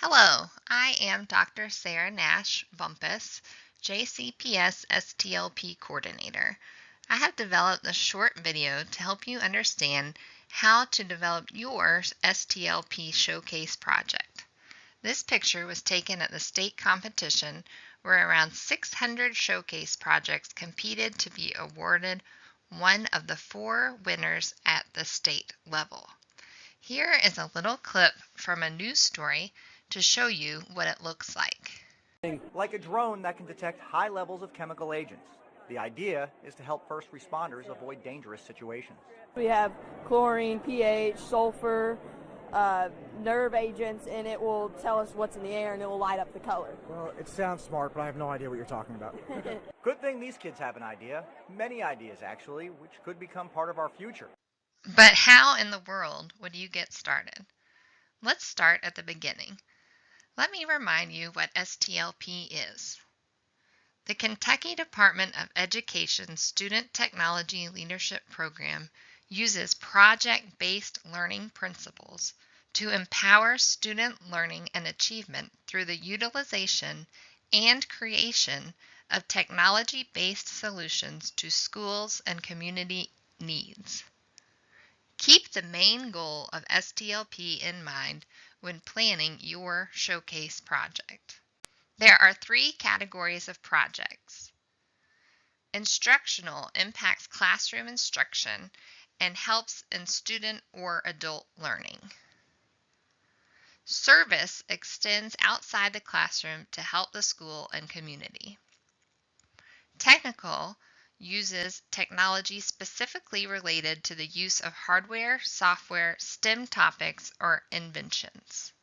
Hello, I am Dr. Sarah Nash Bumpus, JCPS STLP Coordinator. I have developed a short video to help you understand how to develop your STLP Showcase Project. This picture was taken at the state competition where around 600 showcase projects competed to be awarded one of the 4 winners at the state level. Here is a little clip from a news story to show you what it looks like. Like a drone that can detect high levels of chemical agents. The idea is to help first responders avoid dangerous situations. We have chlorine, pH, sulfur, nerve agents, and it will tell us what's in the air and it will light up the color. Well, it sounds smart, but I have no idea what you're talking about. Good thing these kids have an idea, many ideas actually, which could become part of our future. But how in the world would you get started? Let's start at the beginning. Let me remind you what STLP is. The Kentucky Department of Education Student Technology Leadership Program uses project-based learning principles to empower student learning and achievement through the utilization and creation of technology-based solutions to schools and community needs. Keep the main goal of STLP in mind when planning your showcase project. There are 3 categories of projects. Instructional impacts classroom instruction and helps in student or adult learning. Service extends outside the classroom to help the school and community. Technical uses technology specifically related to the use of hardware, software, STEM topics, or inventions.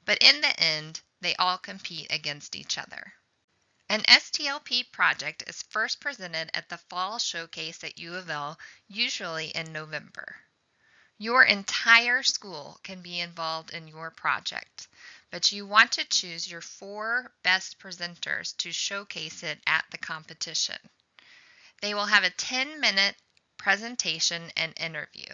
But in the end, they all compete against each other. An STLP project is first presented at the Fall Showcase at U of L, usually in November. Your entire school can be involved in your project, but you want to choose your 4 best presenters to showcase it at the competition. They will have a 10-minute presentation and interview.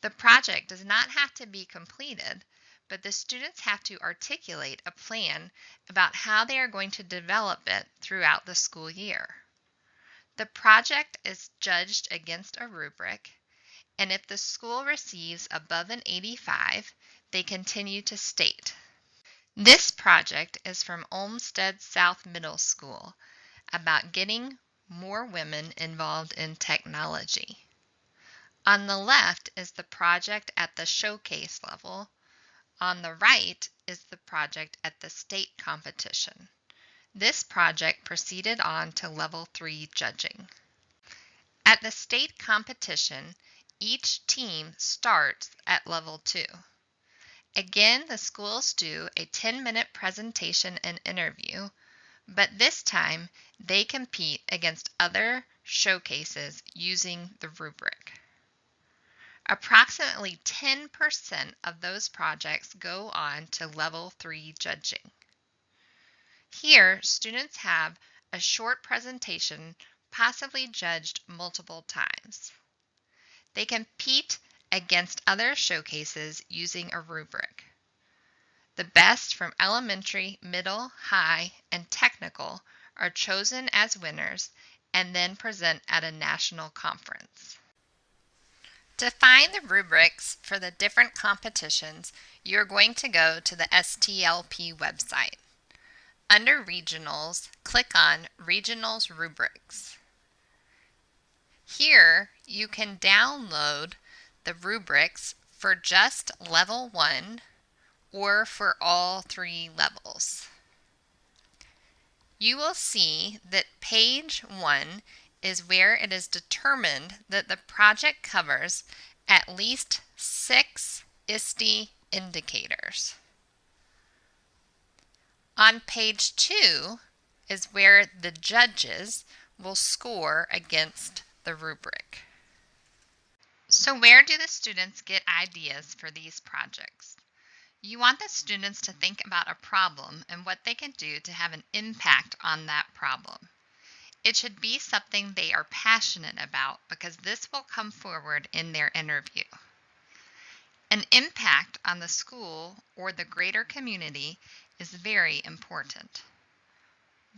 The project does not have to be completed, but the students have to articulate a plan about how they are going to develop it throughout the school year. The project is judged against a rubric, and if the school receives above an 85, they continue to state. This project is from Olmsted South Middle School about getting more women involved in technology. On the left is the project at the showcase level. On the right is the project at the state competition. This project proceeded on to level 3 judging. At the state competition, each team starts at level 2. Again, the schools do a 10-minute presentation and interview, but this time they compete against other showcases using the rubric. Approximately 10% of those projects go on to level 3 judging. Here, students have a short presentation, possibly judged multiple times. They compete against other showcases using a rubric. The best from elementary, middle, high, and technical are chosen as winners and then present at a national conference. To find the rubrics for the different competitions, you're going to go to the STLP website. Under Regionals, click on Regionals Rubrics. Here, you can download the rubrics for just Level 1 or for all 3 levels. You will see that page 1 is where it is determined that the project covers at least 6 ISTE indicators. On page 2 is where the judges will score against the rubric. So where do the students get ideas for these projects? You want the students to think about a problem and what they can do to have an impact on that problem. It should be something they are passionate about because this will come forward in their interview. An impact on the school or the greater community is very important.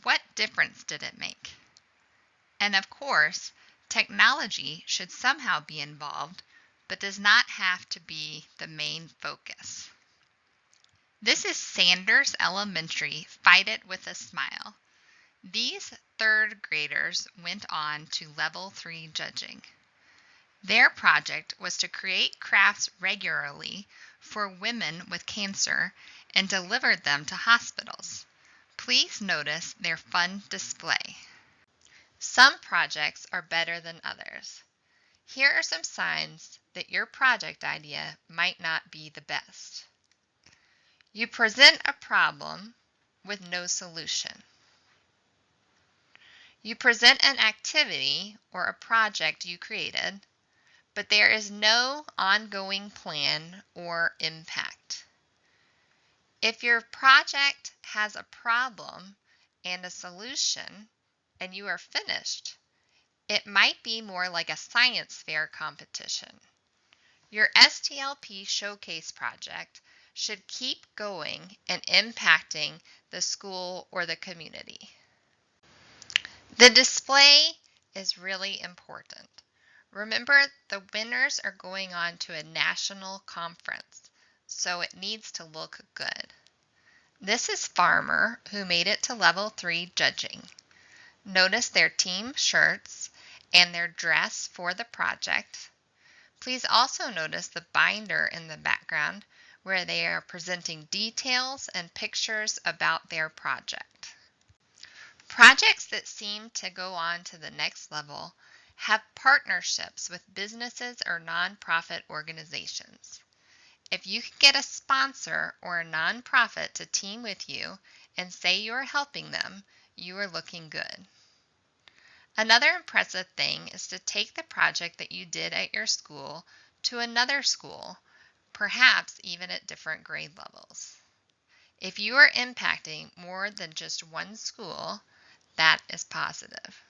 What difference did it make? And of course, technology should somehow be involved, but does not have to be the main focus. This is Sanders Elementary, Fight It with a Smile. These third graders went on to level 3 judging. Their project was to create crafts regularly for women with cancer and delivered them to hospitals. Please notice their fun display. Some projects are better than others. Here are some signs that your project idea might not be the best. You present a problem with no solution. You present an activity or a project you created, but there is no ongoing plan or impact. If your project has a problem and a solution and you are finished, it might be more like a science fair competition. Your STLP Showcase Project should keep going and impacting the school or the community. The display is really important. Remember, the winners are going on to a national conference, so it needs to look good. This is Farmer, who made it to level 3 judging. Notice their team shirts and their dress for the project. Please also notice the binder in the background where they are presenting details and pictures about their project. Projects that seem to go on to the next level have partnerships with businesses or nonprofit organizations. If you can get a sponsor or a nonprofit to team with you and say you are helping them, you are looking good. Another impressive thing is to take the project that you did at your school to another school, perhaps even at different grade levels. If you are impacting more than just one school, that is positive.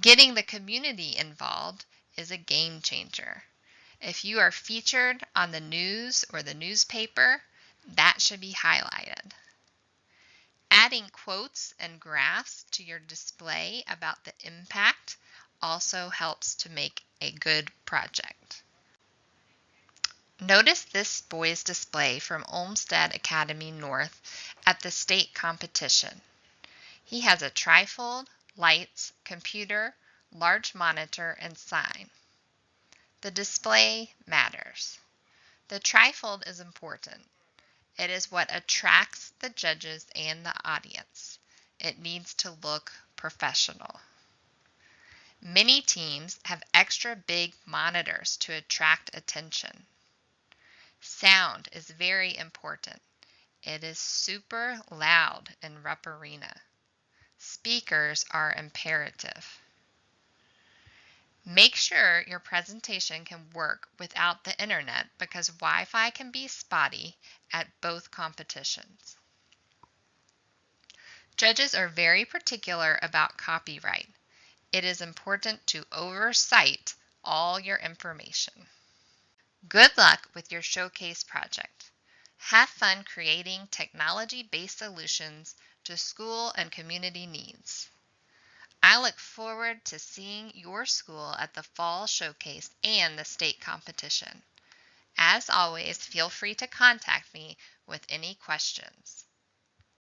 Getting the community involved is a game changer. If you are featured on the news or the newspaper, that should be highlighted. Adding quotes and graphs to your display about the impact also helps to make a good project. Notice this boy's display from Olmsted Academy North at the state competition. He has a trifold, lights, computer, large monitor, and sign. The display matters. The trifold is important. It is what attracts the judges and the audience. It needs to look professional. Many teams have extra big monitors to attract attention. Sound is very important. It is super loud in Rupp Arena. Speakers are imperative. Make sure your presentation can work without the internet because Wi-Fi can be spotty at both competitions. Judges are very particular about copyright. It is important to oversight all your information. Good luck with your showcase project. Have fun creating technology-based solutions to school and community needs. I look forward to seeing your school at the Fall Showcase and the state competition. As always, feel free to contact me with any questions.